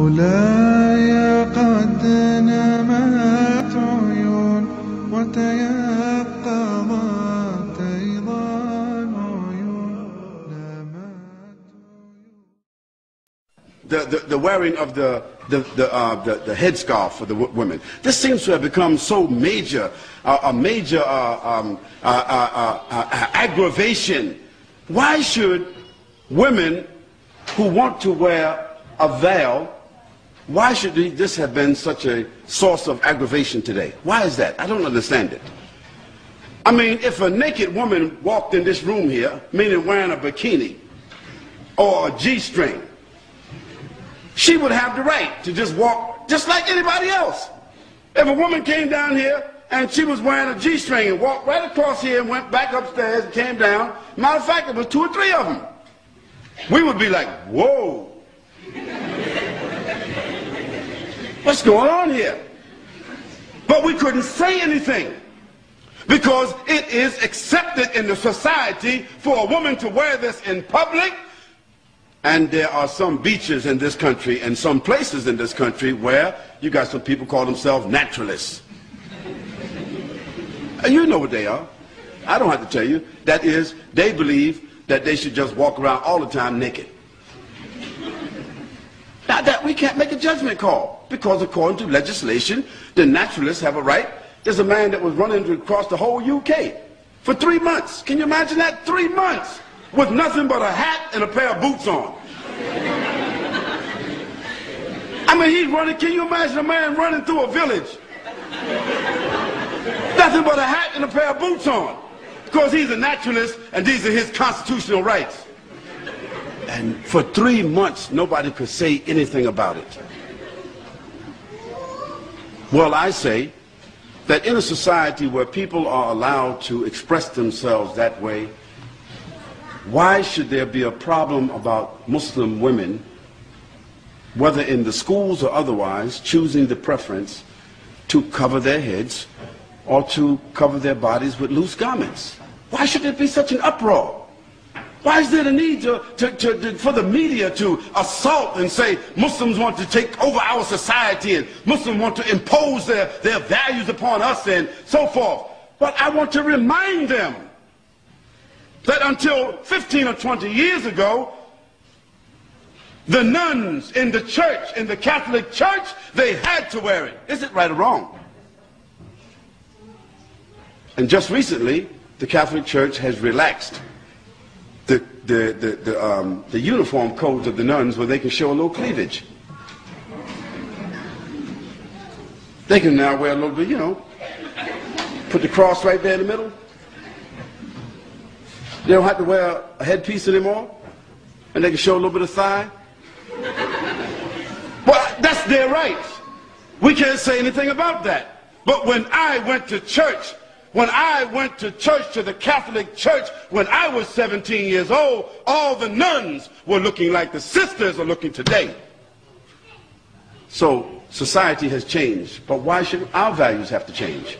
مولاي قد نمت عيون وتيقظت أيضا عيون The wearing of the headscarf for the women. This seems to have become so major, a major aggravation. Why should women who want to wear a veil, why should this have been such a source of aggravation today? Why is that? I don't understand it. I mean, if a naked woman walked in this room here, meaning wearing a bikini or a G-string, she would have the right to just walk just like anybody else. If a woman came down here and she was wearing a G-string and walked right across here and went back upstairs and came down, matter of fact, there was 2 or 3 of them, we would be like, whoa. What's going on here? But we couldn't say anything because it is accepted in the society for a woman to wear this in public. And there are some beaches in this country and some places in this country where you got some people call themselves naturalists. And you know what they are. I don't have to tell you. That is, they believe that they should just walk around all the time naked. Now that we can't make a judgment call because according to legislation, the naturalists have a right. There's a man that was running across the whole UK for 3 months. Can you imagine that? 3 months. With nothing but a hat and a pair of boots on. I mean, he's running, can you imagine a man running through a village? Nothing but a hat and a pair of boots on. Because he's a naturalist and these are his constitutional rights. And for 3 months, nobody could say anything about it. Well, I say that in a society where people are allowed to express themselves that way, why should there be a problem about Muslim women, whether in the schools or otherwise, choosing the preference to cover their heads or to cover their bodies with loose garments? Why should there be such an uproar? Why is there the need for the media to assault and say Muslims want to take over our society and Muslims want to impose their values upon us and so forth? But I want to remind them that until 15 or 20 years ago, the nuns in the church, in the Catholic Church, they had to wear it. Is it right or wrong? And just recently, the Catholic Church has relaxed the uniform codes of the nuns where they can show a little cleavage. They can now wear a little bit, you know, put the cross right there in the middle. They don't have to wear a headpiece anymore, and they can show a little bit of thigh. Well, that's their right. We can't say anything about that. But when I went to church, to the Catholic Church, when I was 17 years old, all the nuns were looking like the sisters are looking today. So society has changed, but why should our values have to change?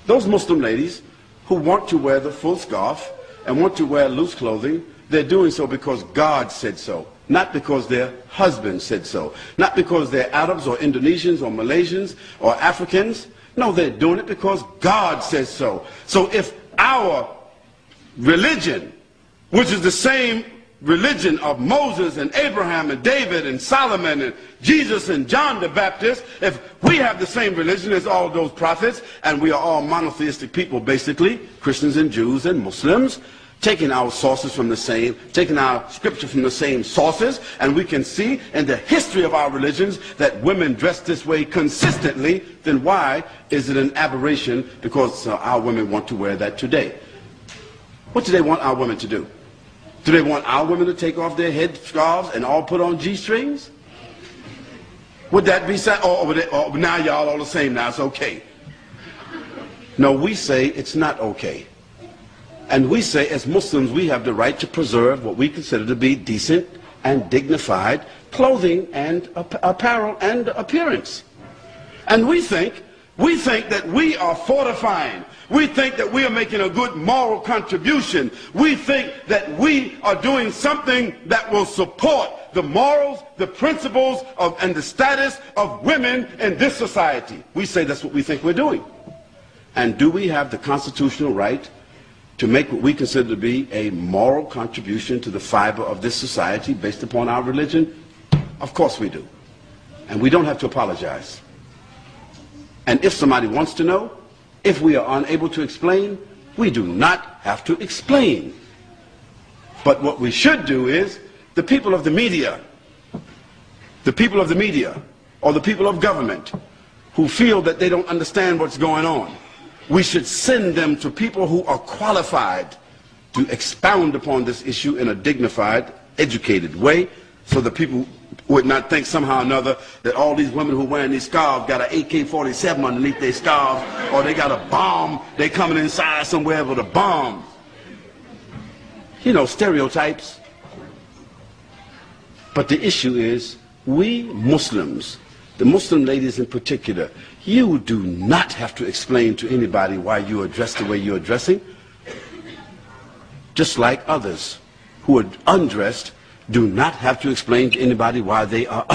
Those Muslim ladies who want to wear the full scarf and want to wear loose clothing, they're doing so because God said so, not because their husband said so, not because they're Arabs or Indonesians or Malaysians or Africans. No, they're doing it because God says so. So if our religion, which is the same religion of Moses and Abraham and David and Solomon and Jesus and John the Baptist, if we have the same religion as all those prophets, and we are all monotheistic people basically, Christians and Jews and Muslims, taking our sources from the same, taking our scripture from the same sources, and we can see in the history of our religions that women dress this way consistently, then why is it an aberration because our women want to wear that today? What do they want our women to do? Do they want our women to take off their head scarves and all put on G-strings? Would that be sad? Or now y'all all the same, now it's okay. No, we say it's not okay. And we say, as Muslims, we have the right to preserve what we consider to be decent and dignified clothing and apparel and appearance. And we think We think that we are fortifying. We think that we are making a good moral contribution. We think that we are doing something that will support the morals, the principles and the status of women in this society. We say that's what we think we're doing. And do we have the constitutional right to make what we consider to be a moral contribution to the fiber of this society based upon our religion? Of course we do. And we don't have to apologize. And if somebody wants to know, if we are unable to explain, we do not have to explain. But what we should do is, the people of the media, or the people of government who feel that they don't understand what's going on, we should send them to people who are qualified to expound upon this issue in a dignified, educated way, so that people would not think somehow or another that all these women who are wearing these scarves got an AK-47 underneath their scarves, or they got a bomb, they coming inside somewhere with a bomb. You know, stereotypes. But the issue is, we Muslims, the Muslim ladies in particular, you do not have to explain to anybody why you are dressed the way you are dressing. Just like others who are undressed do not have to explain to anybody why they are